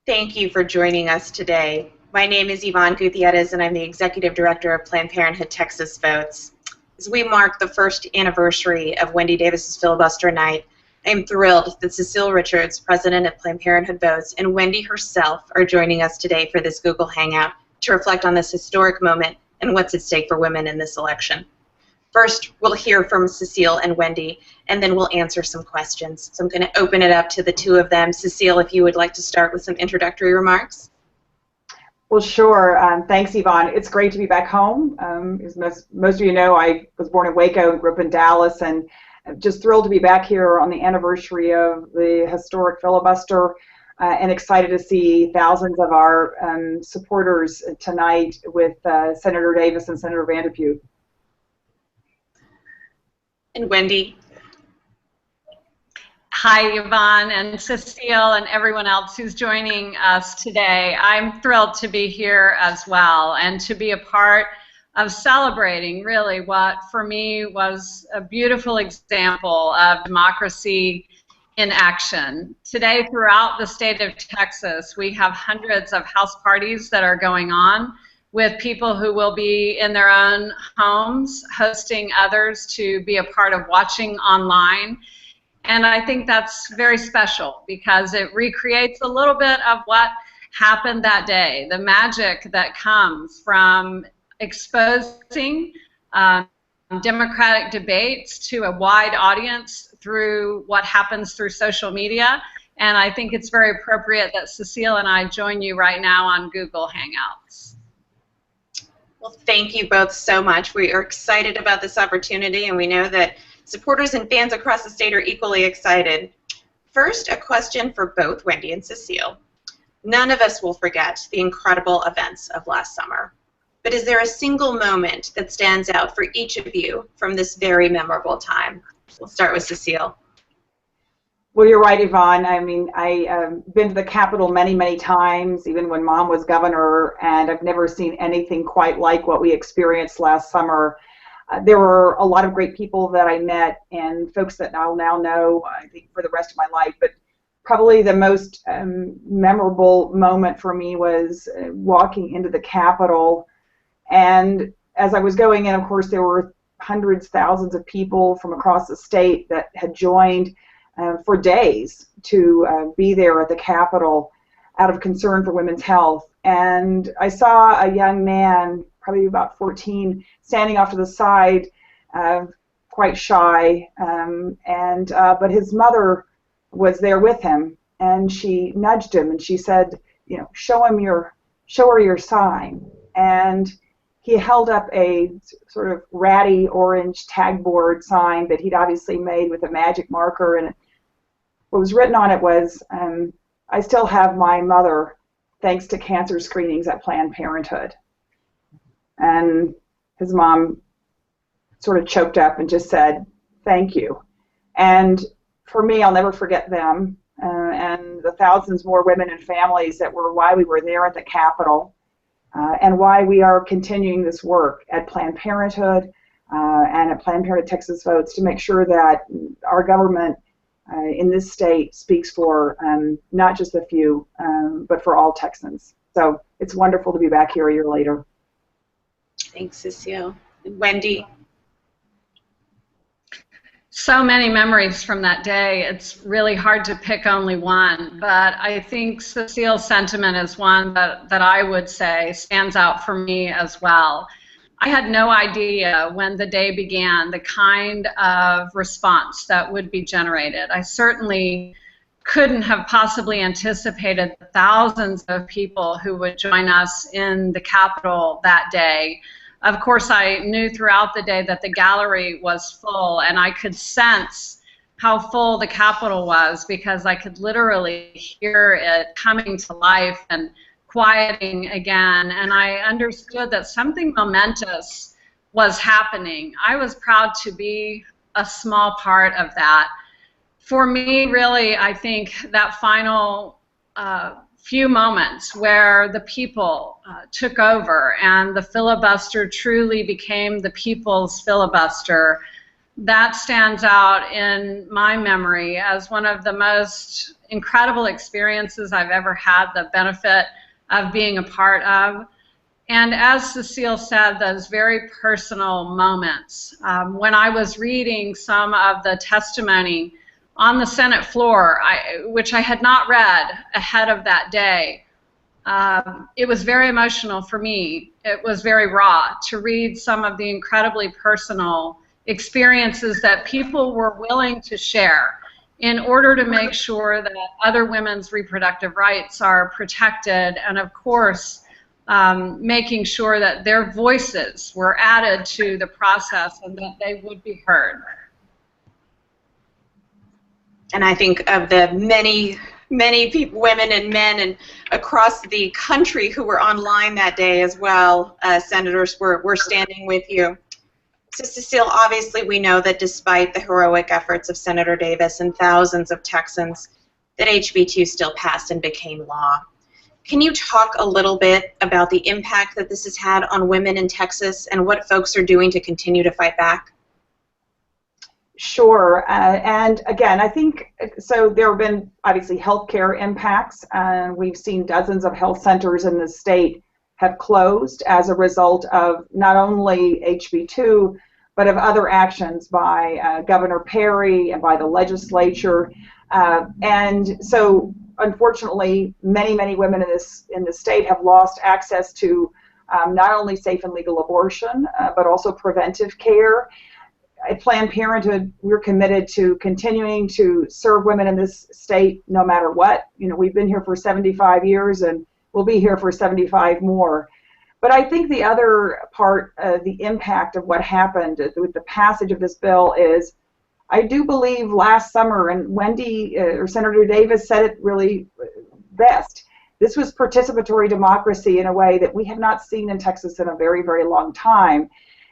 Thank you for joining us today. My name is Yvonne Gutierrez, and I'm the Executive Director of Planned Parenthood Texas Votes. As we mark the first anniversary of Wendy Davis's filibuster night, I am thrilled that Cecile Richards, President of Planned Parenthood Votes, and Wendy herself are joining us today for this Google Hangout to reflect on this historic moment and what's at stake for women in this election. First, we'll hear from Cecile and Wendy, and then we'll answer some questions. So I'm going to open it up to the two of them. Cecile, if you would like to start with some introductory remarks. Well, sure. Thanks, Yvonne. It's great to be back home. As most of you know, I was born in Waco and grew up in Dallas, and I'm just thrilled to be back here on the anniversary of the historic filibuster, and excited to see thousands of our supporters tonight with Senator Davis and Senator Vanderputte. And Wendy. Hi, Yvonne and Cecile and everyone else who's joining us today. I'm thrilled to be here as well and to be a part of celebrating really what for me was a beautiful example of democracy in action. Today throughout the state of Texas, we have hundreds of house parties that are going on with people who will be in their own homes, hosting others to be a part of watching online. And I think that's very special because it recreates a little bit of what happened that day, the magic that comes from exposing democratic debates to a wide audience through what happens through social media. And I think it's very appropriate that Cecile and I join you right now on Google Hangouts. Well, thank you both so much. We are excited about this opportunity, and we know that supporters and fans across the state are equally excited. First, a question for both Wendy and Cecile. None of us will forget the incredible events of last summer, but is there a single moment that stands out for each of you from this very memorable time? We'll start with Cecile. Well, you're right, Yvonne. I mean, I've been to the Capitol many, many times, even when Mom was governor, and I've never seen anything quite like what we experienced last summer. There were a lot of great people that I met and folks that I'll now know, I think, for the rest of my life. But probably the most memorable moment for me was walking into the Capitol. And as I was going in, of course, there were hundreds, thousands of people from across the state that had joined for days to be there at the Capitol out of concern for women's health. And I saw a young man, probably about 14, standing off to the side, quite shy, but his mother was there with him, and she nudged him and she said, you know, show her your sign. And he held up a sort of ratty orange tagboard sign that he'd obviously made with a magic marker, and what was written on it was, I still have my mother thanks to cancer screenings at Planned Parenthood. And his mom sort of choked up and just said, thank you. And for me, I'll never forget them and the thousands more women and families that were why we were there at the Capitol and why we are continuing this work at Planned Parenthood and at Planned Parenthood Texas Votes to make sure that our government in this state speaks for not just a few, but for all Texans. So it's wonderful to be back here a year later. Thanks, Cecile. And Wendy? So many memories from that day. It's really hard to pick only one, but I think Cecile's sentiment is one that I would say stands out for me as well. I had no idea when the day began the kind of response that would be generated. I certainly couldn't have possibly anticipated the thousands of people who would join us in the Capitol that day. Of course, I knew throughout the day that the gallery was full, and I could sense how full the Capitol was because I could literally hear it coming to life and quieting again, and I understood that something momentous was happening. I was proud to be a small part of that. For me, really, I think that final few moments where the people took over and the filibuster truly became the people's filibuster, that stands out in my memory as one of the most incredible experiences I've ever had the benefit of being a part of. And as Cecile said, those very personal moments. When I was reading some of the testimony on the Senate floor, which I had not read ahead of that day, it was very emotional for me. It was very raw to read some of the incredibly personal experiences that people were willing to share in order to make sure that other women's reproductive rights are protected, and of course making sure that their voices were added to the process and that they would be heard. And I think of the many people, women and men and across the country who were online that day as well, senators were standing with you. So Cecile, obviously we know that despite the heroic efforts of Senator Davis and thousands of Texans, that HB2 still passed and became law. Can you talk a little bit about the impact that this has had on women in Texas and what folks are doing to continue to fight back? Sure, and again, I think, so there have been obviously healthcare impacts. We've seen dozens of health centers in the state have closed as a result of not only HB2, but of other actions by Governor Perry and by the legislature. And so, unfortunately, many women in the state have lost access to not only safe and legal abortion, but also preventive care. At Planned Parenthood, we're committed to continuing to serve women in this state no matter what. You know, we've been here for 75 years and we'll be here for 75 more. But I think the other part of the impact of what happened with the passage of this bill is, I do believe last summer, and Wendy or Senator Davis said it really best, this was participatory democracy in a way that we have not seen in Texas in a very, very long time.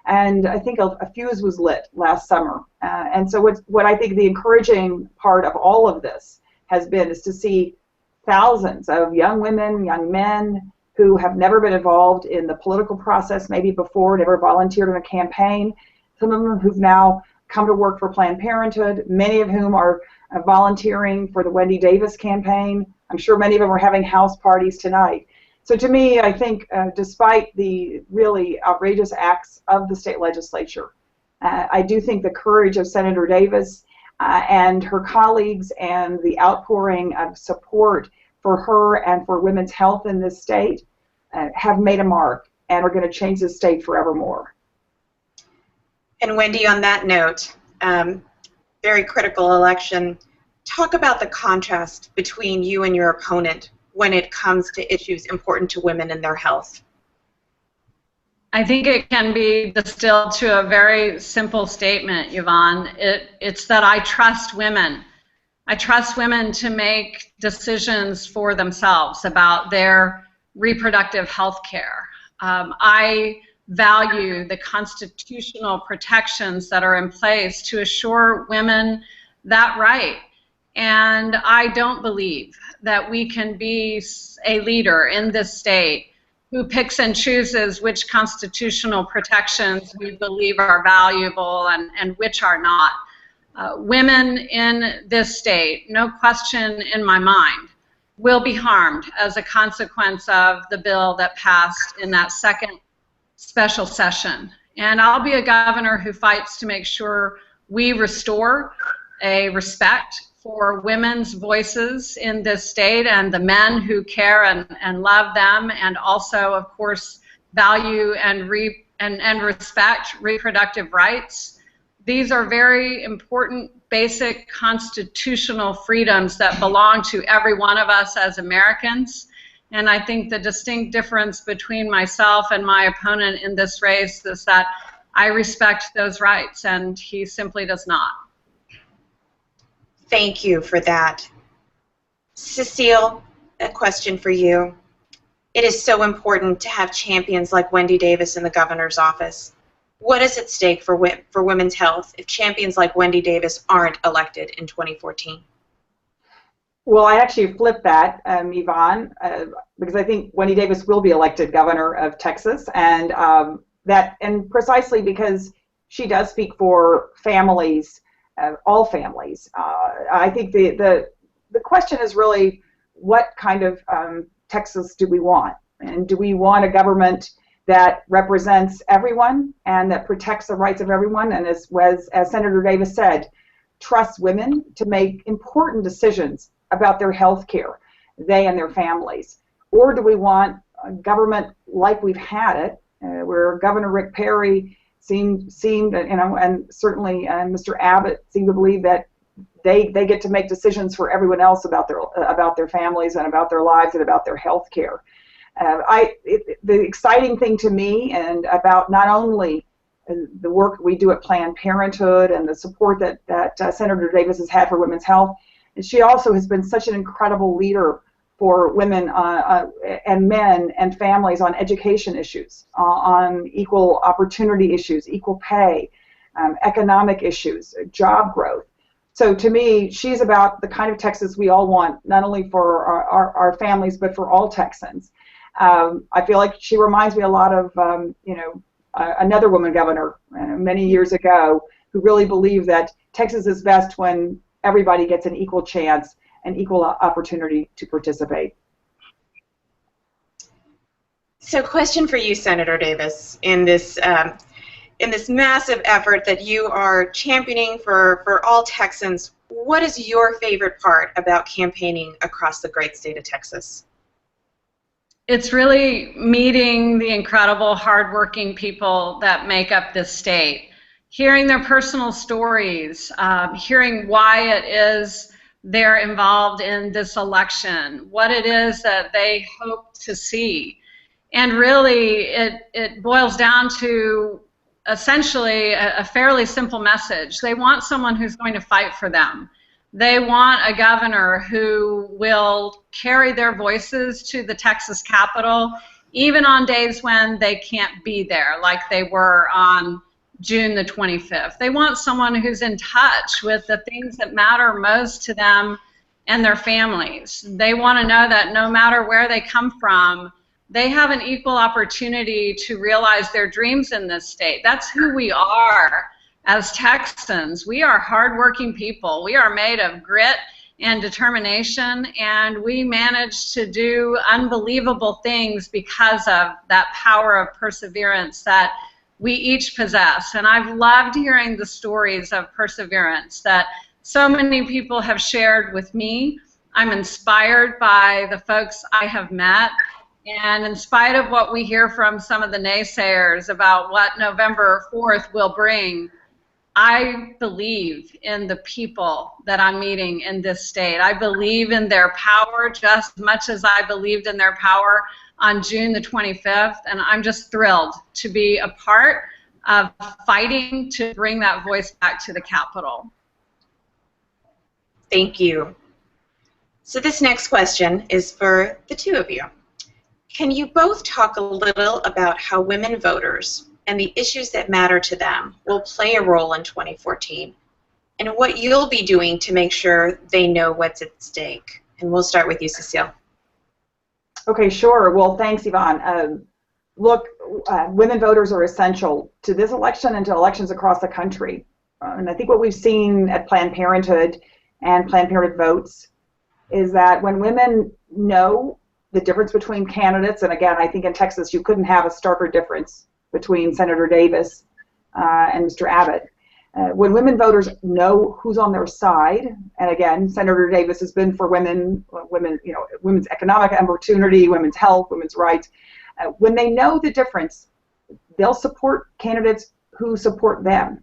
And I think a fuse was lit last summer. And so what I think the encouraging part of all of this has been is to see thousands of young women, young men who have never been involved in the political process maybe before, never volunteered in a campaign, some of them who've now come to work for Planned Parenthood, many of whom are volunteering for the Wendy Davis campaign. I'm sure many of them are having house parties tonight. So to me, I think despite the really outrageous acts of the state legislature, I do think the courage of Senator Davis and her colleagues and the outpouring of support for her and for women's health in this state have made a mark and are going to change this state forevermore. And Wendy, on that note, very critical election, talk about the contrast between you and your opponent when it comes to issues important to women and their health. I think it can be distilled to a very simple statement, Yvonne. It's that I trust women. I trust women to make decisions for themselves about their reproductive health care. I value the constitutional protections that are in place to assure women that right. And I don't believe that we can be a leader in this state who picks and chooses which constitutional protections we believe are valuable and which are not. Women in this state, no question in my mind, will be harmed as a consequence of the bill that passed in that second special session. And I'll be a governor who fights to make sure we restore a respect for women's voices in this state and the men who care and love them, and also, of course, value and respect reproductive rights. These are very important basic constitutional freedoms that belong to every one of us as Americans. And I think the distinct difference between myself and my opponent in this race is that I respect those rights and he simply does not. Thank you for that. Cecile, a question for you. It is so important to have champions like Wendy Davis in the governor's office. What is at stake for women's health if champions like Wendy Davis aren't elected in 2014? Well, I actually flipped that, Yvonne, because I think Wendy Davis will be elected governor of Texas, and precisely because she does speak for families, all families. I think the question is really, what kind of Texas do we want? And do we want a government that represents everyone and that protects the rights of everyone, and as Senator Davis said, trusts women to make important decisions about their health care, they and their families? Or do we want a government like we've had it, where Governor Rick Perry seemed, and certainly Mr. Abbott seemed to believe that they get to make decisions for everyone else about their families and about their lives and about their health care. The exciting thing to me, and about not only the work we do at Planned Parenthood and the support that Senator Davis has had for women's health, and she also has been such an incredible leader for women and men and families on education issues, on equal opportunity issues, equal pay, economic issues, job growth. So to me, she's about the kind of Texas we all want, not only for our families, but for all Texans. I feel like she reminds me a lot of, another woman governor many years ago who really believed that Texas is best when everybody gets an equal chance and equal opportunity to participate. So, question for you, Senator Davis, in this massive effort that you are championing for all Texans, what is your favorite part about campaigning across the great state of Texas? It's really meeting the incredible, hardworking people that make up this state, hearing their personal stories, hearing why it is they're involved in this election, what it is that they hope to see. And really, it boils down to essentially a fairly simple message. They want someone who's going to fight for them. They want a governor who will carry their voices to the Texas Capitol, even on days when they can't be there, like they were on June the 25th. They want someone who's in touch with the things that matter most to them and their families. They want to know that no matter where they come from, they have an equal opportunity to realize their dreams in this state. That's who we are as Texans. We are hardworking people. We are made of grit and determination, and we manage to do unbelievable things because of that power of perseverance that we each possess. And I've loved hearing the stories of perseverance that so many people have shared with me. I'm inspired by the folks I have met, and in spite of what we hear from some of the naysayers about what November 4th will bring, I believe in the people that I'm meeting in this state. I believe in their power just as much as I believed in their power on June the 25th, and I'm just thrilled to be a part of fighting to bring that voice back to the Capitol. Thank you. So this next question is for the two of you. Can you both talk a little about how women voters and the issues that matter to them will play a role in 2014, and what you'll be doing to make sure they know what's at stake? And we'll start with you, Cecile. Okay, sure. Well, thanks, Yvonne. Look, women voters are essential to this election and to elections across the country. And I think what we've seen at Planned Parenthood and Planned Parenthood Votes is that when women know the difference between candidates, and again, I think in Texas you couldn't have a starker difference between Senator Davis and Mr. Abbott. When women voters know who's on their side, and again, Senator Davis has been for women's economic opportunity, women's health, women's rights. When they know the difference, they'll support candidates who support them.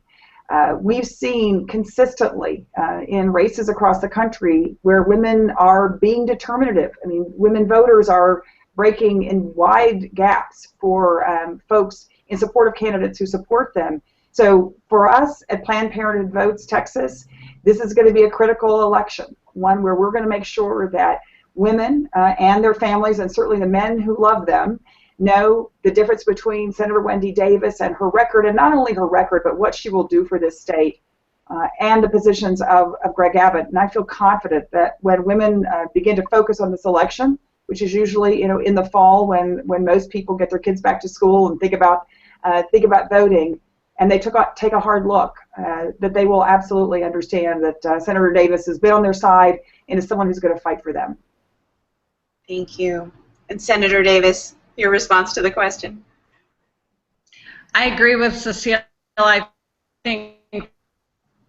We've seen consistently in races across the country where women are being determinative. I mean, women voters are breaking in wide gaps for folks in support of candidates who support them. So for us at Planned Parenthood Votes Texas, this is going to be a critical election, one where we're going to make sure that women and their families, and certainly the men who love them, know the difference between Senator Wendy Davis and her record, and not only her record, but what she will do for this state, and the positions of Greg Abbott. And I feel confident that when women begin to focus on this election, which is usually in the fall when most people get their kids back to school and think about voting, and they take a hard look, that they will absolutely understand that Senator Davis has been on their side and is someone who's going to fight for them. Thank you. And Senator Davis, your response to the question? I agree with Cecile. I think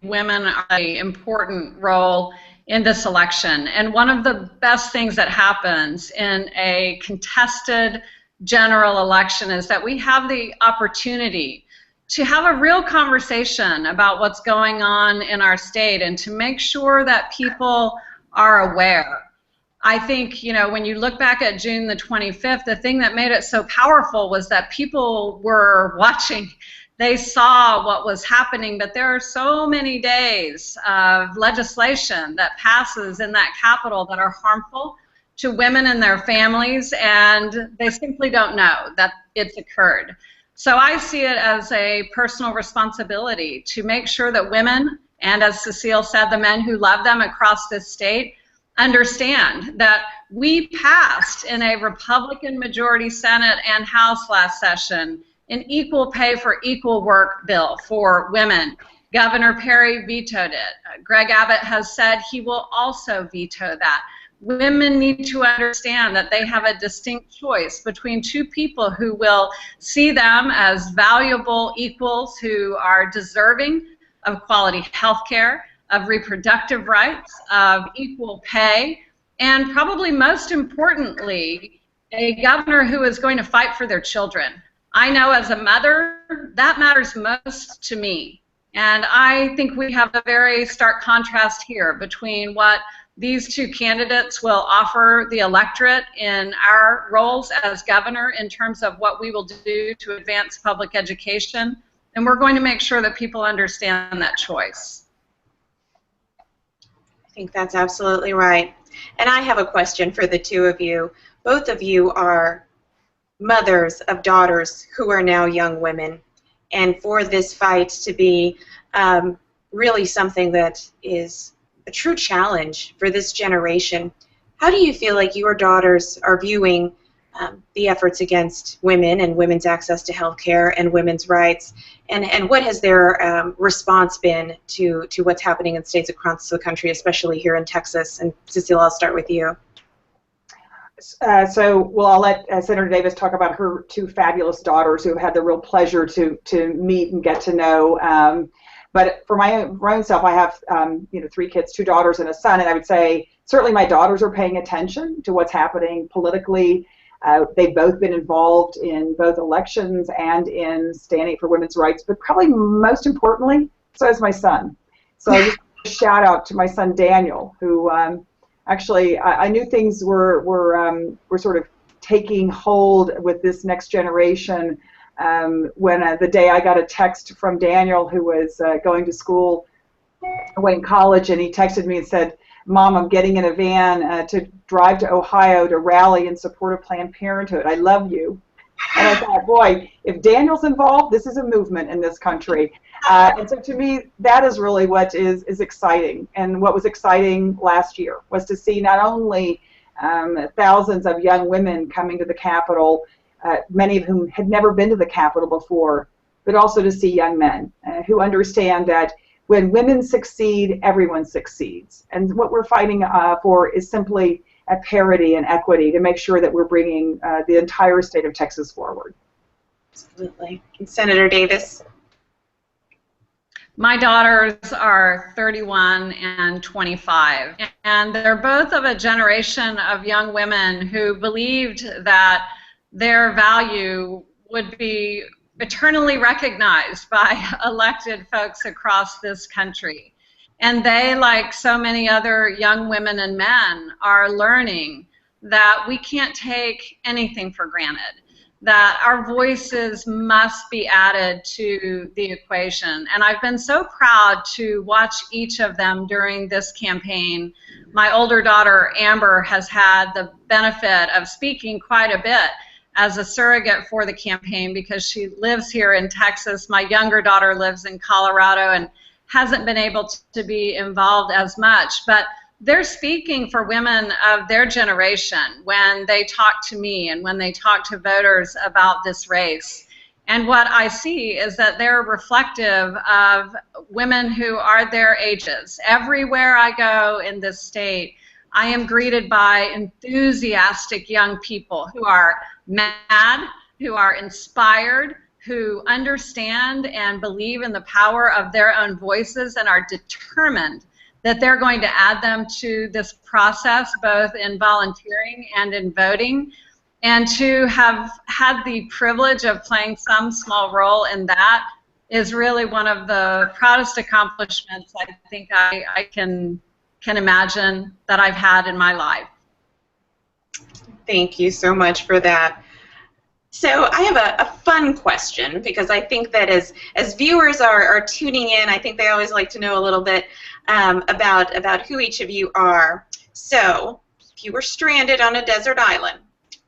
women are an important role in this election. And one of the best things that happens in a contested general election is that we have the opportunity to have a real conversation about what's going on in our state and to make sure that people are aware. I think, you know, when you look back at June the 25th, the thing that made it so powerful was that people were watching. They saw what was happening, but there are so many days of legislation that passes in that Capitol that are harmful to women and their families, and they simply don't know that it's occurred. So I see it as a personal responsibility to make sure that women, and as Cecile said, the men who love them across this state, understand that we passed in a Republican majority Senate and House last session an equal pay for equal work bill for women. Governor Perry vetoed it. Greg Abbott has said he will also veto that. Women need to understand that they have a distinct choice between two people who will see them as valuable equals who are deserving of quality health care, of reproductive rights, of equal pay, and probably most importantly, a governor who is going to fight for their children. I know as a mother, that matters most to me. And I think we have a very stark contrast here between what these two candidates will offer the electorate in our roles as governor in terms of what we will do to advance public education. And we're going to make sure that people understand that choice. I think that's absolutely right. And I have a question for the two of you. Both of you are mothers of daughters who are now young women. And for this fight to be really something that is a true challenge for this generation, how do you feel like your daughters are viewing the efforts against women and women's access to health care and women's rights? And what has their response been to what's happening in states across the country, especially here in Texas? And Cecile, I'll start with you. Well, I'll let Senator Davis talk about her two fabulous daughters who have had the real pleasure to meet and get to know. But for my own self, I have 3 kids, 2 daughters and a son, and I would say certainly my daughters are paying attention to what's happening politically. They've both been involved in both elections and in standing for women's rights, but probably most importantly, so is my son. So I just want to shout out to my son Daniel, who actually I knew things were sort of taking hold with this next generation when the day I got a text from Daniel, who was going to school away in college, and he texted me and said, "Mom, I'm getting in a van to drive to Ohio to rally in support of Planned Parenthood. I love you." And I thought, boy, if Daniel's involved, this is a movement in this country. And so to me, that is really what is exciting. And what was exciting last year was to see not only thousands of young women coming to the Capitol, many of whom had never been to the Capitol before, but also to see young men who understand that when women succeed, everyone succeeds. And what we're fighting for is simply a parity and equity to make sure that we're bringing the entire state of Texas forward. Absolutely. And Senator Davis? My daughters are 31 and 25, and they're both of a generation of young women who believed that their value would be eternally recognized by elected folks across this country. And they, like so many other young women and men, are learning that we can't take anything for granted, that our voices must be added to the equation. And I've been so proud to watch each of them during this campaign. My older daughter, Amber, has had the benefit of speaking quite a bit as a surrogate for the campaign because she lives here in Texas. My younger daughter lives in Colorado and hasn't been able to be involved as much. But they're speaking for women of their generation when they talk to me and when they talk to voters about this race. And what I see is that they're reflective of women who are their ages. Everywhere I go in this state, I am greeted by enthusiastic young people who are mad, who are inspired, who understand and believe in the power of their own voices and are determined that they're going to add them to this process, both in volunteering and in voting. And to have had the privilege of playing some small role in that is really one of the proudest accomplishments I think I can imagine that I've had in my life. Thank you so much for that. So I have a fun question, because I think that as viewers are tuning in, I think they always like to know a little bit about who each of you are. So if you were stranded on a desert island,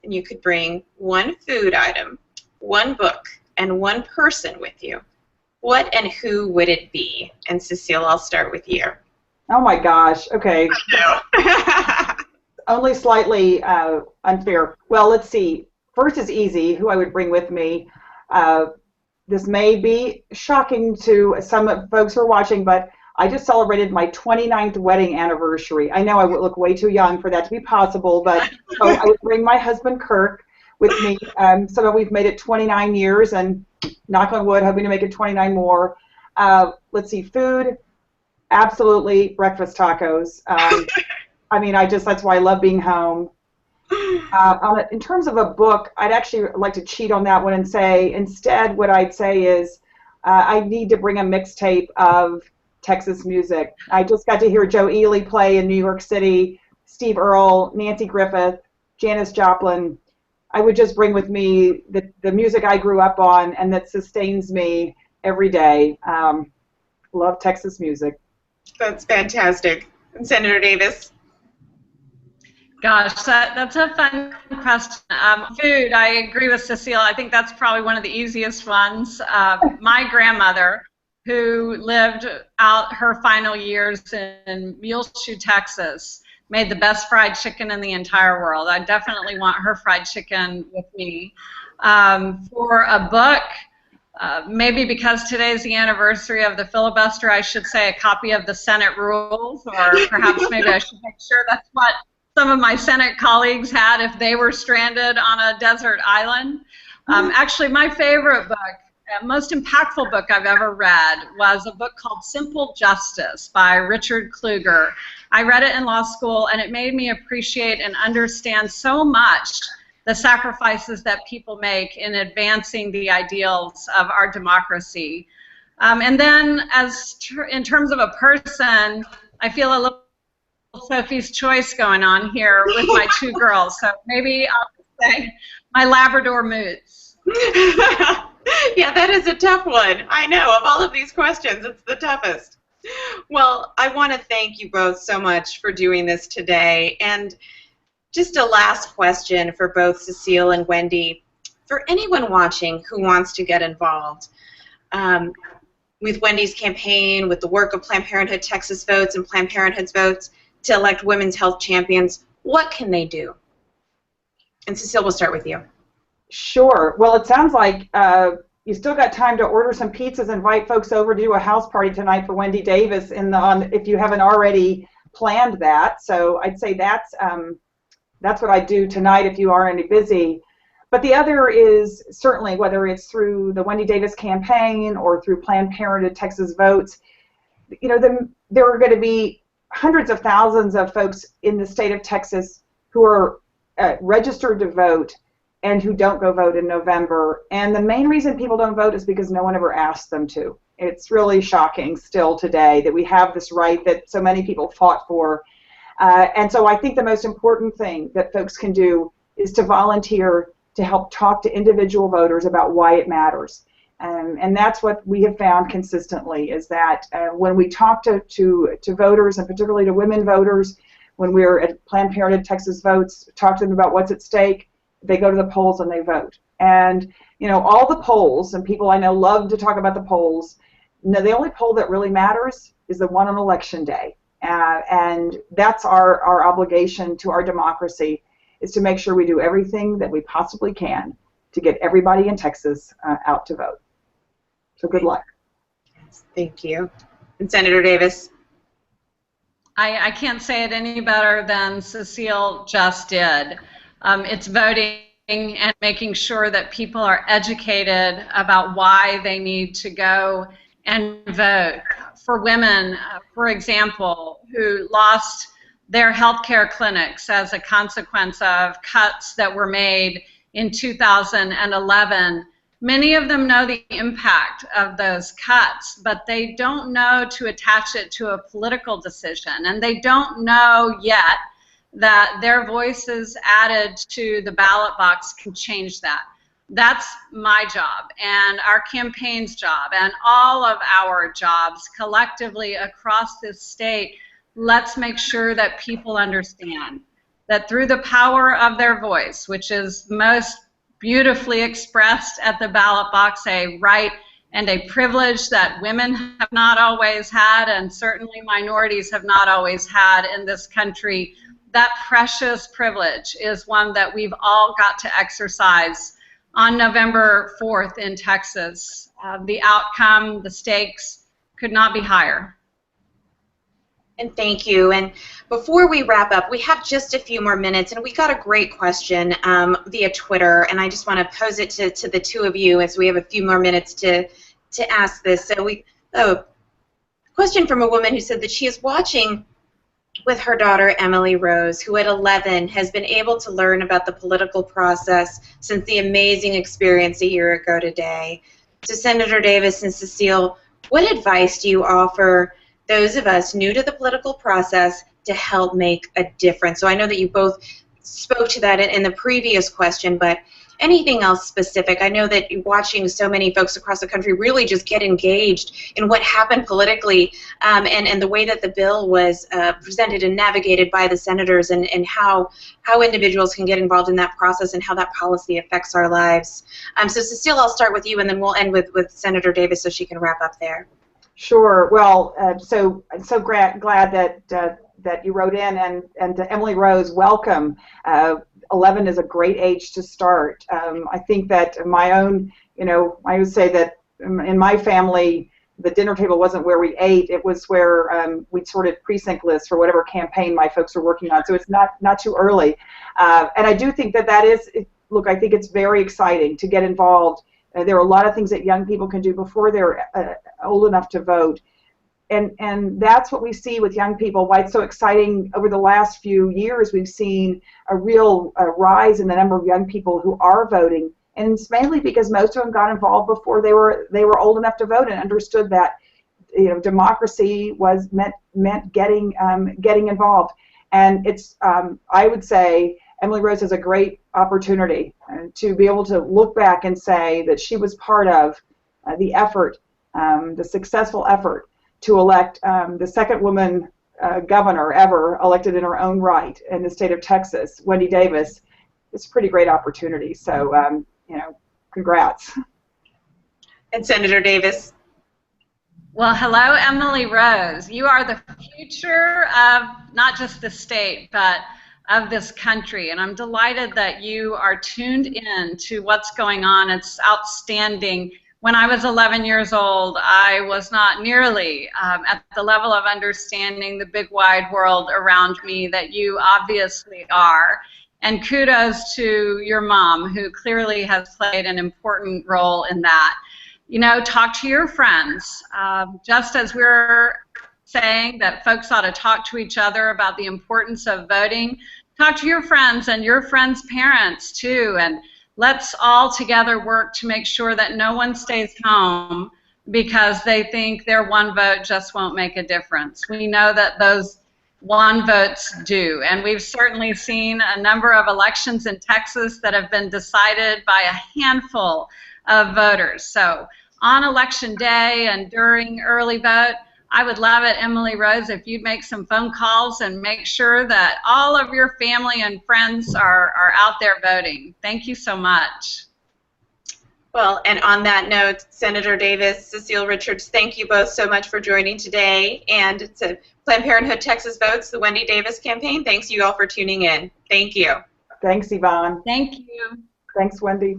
and you could bring one food item, one book, and one person with you, what and who would it be? And Cecile, I'll start with you. Oh my gosh, okay. I know. Only slightly unfair. Well, let's see. First is easy, who I would bring with me. This may be shocking to some folks who are watching, but I just celebrated my 29th wedding anniversary. I know I would look way too young for that to be possible, but so I would bring my husband Kirk with me. So we've made it 29 years, and knock on wood, hoping to make it 29 more. Let's see, food, absolutely breakfast tacos. I mean, that's why I love being home. In terms of a book, I'd actually like to cheat on that one and say, instead, what I'd say is I need to bring a mixtape of Texas music. I just got to hear Joe Ely play in New York City, Steve Earle, Nancy Griffith, Janis Joplin. I would just bring with me the music I grew up on and that sustains me every day. Love Texas music. That's fantastic. And Senator Davis? Gosh, that's a fun question. Food, I agree with Cecile. I think that's probably one of the easiest ones. My grandmother, who lived out her final years in Muleshoe, Texas, made the best fried chicken in the entire world. I definitely want her fried chicken with me. For a book, maybe because today's the anniversary of the filibuster, I should say a copy of the Senate rules, or perhaps maybe I should make sure that's what some of my Senate colleagues had if they were stranded on a desert island. Actually, my favorite book, most impactful book I've ever read, was a book called Simple Justice by Richard Kluger. I read it in law school, and it made me appreciate and understand so much the sacrifices that people make in advancing the ideals of our democracy. And then in terms of a person, I feel a little Sophie's Choice going on here with my two girls. So maybe I'll say my Labrador Moots. Yeah, that is a tough one. I know, of all of these questions, it's the toughest. Well, I want to thank you both so much for doing this today. And just a last question for both Cecile and Wendy. For anyone watching who wants to get involved with Wendy's campaign, with the work of Planned Parenthood Texas Votes and Planned Parenthood's votes to elect women's health champions, what can they do? And Cecile, we'll start with you. Sure. Well, it sounds like you still got time to order some pizzas and invite folks over to do a house party tonight for Wendy Davis if you haven't already planned that. So I'd say that's what I do tonight if you are any busy. But the other is certainly, whether it's through the Wendy Davis campaign or through Planned Parenthood Texas Votes, you know, there are going to be hundreds of thousands of folks in the state of Texas who are registered to vote and who don't go vote in November. And the main reason people don't vote is because no one ever asked them to. It's really shocking still today that we have this right that so many people fought for. And so I think the most important thing that folks can do is to volunteer to help talk to individual voters about why it matters. And that's what we have found consistently, is that when we talk to voters, and particularly to women voters, when we're at Planned Parenthood Texas Votes, talk to them about what's at stake, they go to the polls and they vote. And, you know, all the polls, and people I know love to talk about the polls, no, the only poll that really matters is the one on Election Day. And that's our obligation to our democracy, is to make sure we do everything that we possibly can to get everybody in Texas out to vote. So good luck. Thank you. And Senator Davis? I can't say it any better than Cecile just did. It's voting and making sure that people are educated about why they need to go and vote. For women, for example, who lost their health care clinics as a consequence of cuts that were made in 2011, many of them know the impact of those cuts, but they don't know to attach it to a political decision, and they don't know yet that their voices added to the ballot box can change that. That's my job and our campaign's job and all of our jobs collectively across this state. Let's make sure that people understand that through the power of their voice, which is most beautifully expressed at the ballot box, a right and a privilege that women have not always had and certainly minorities have not always had in this country, that precious privilege is one that we've all got to exercise on November 4th in Texas. The outcome, the stakes could not be higher. And thank you. And before we wrap up, we have just a few more minutes, and we got a great question via Twitter, and I just want to pose it to the two of you as we have a few more minutes to ask this. So a question from a woman who said that she is watching with her daughter Emily Rose, who at 11 has been able to learn about the political process since the amazing experience a year ago today. So Senator Davis and Cecile, what advice do you offer those of us new to the political process to help make a difference? So I know that you both spoke to that in the previous question, but anything else specific? I know that watching so many folks across the country really just get engaged in what happened politically and the way that the bill was presented and navigated by the senators and how individuals can get involved in that process and how that policy affects our lives. So Cecile, I'll start with you and then we'll end with Senator Davis so she can wrap up there. Sure. Well, so I'm so glad that you wrote in, and to Emily Rose, welcome. 11 is a great age to start. I think that my own, I would say that in my family, the dinner table wasn't where we ate. It was where we sorted precinct lists for whatever campaign my folks were working on. So it's not too early. And I do think that is, look, I think it's very exciting to get involved. There are a lot of things that young people can do before they're old enough to vote. And that's what we see with young people, why it's so exciting. Over the last few years, we've seen a real rise in the number of young people who are voting, and it's mainly because most of them got involved before they were old enough to vote and understood that democracy was meant getting involved. And it's I would say Emily Rose has a great opportunity to be able to look back and say that she was part of the effort, the successful effort to elect the second woman governor ever elected in her own right in the state of Texas, Wendy Davis. It's a pretty great opportunity. So, congrats. And Senator Davis. Well, hello, Emily Rose. You are the future of not just the state, but of this country, and I'm delighted that you are tuned in to what's going on. It's outstanding. When I was 11 years old, I was not nearly at the level of understanding the big wide world around me that you obviously are. And kudos to your mom, who clearly has played an important role in that. Talk to your friends. Just as we're saying that folks ought to talk to each other about the importance of voting, talk to your friends and your friends' parents too, and let's all together work to make sure that no one stays home because they think their one vote just won't make a difference. We know that those one votes do, and we've certainly seen a number of elections in Texas that have been decided by a handful of voters. So on election day and during early vote, I would love it, Emily Rose, if you'd make some phone calls and make sure that all of your family and friends are out there voting. Thank you so much. Well, and on that note, Senator Davis, Cecile Richards, thank you both so much for joining today. And to Planned Parenthood Texas Votes, the Wendy Davis campaign, thanks you all for tuning in. Thank you. Thanks, Yvonne. Thank you. Thanks, Wendy.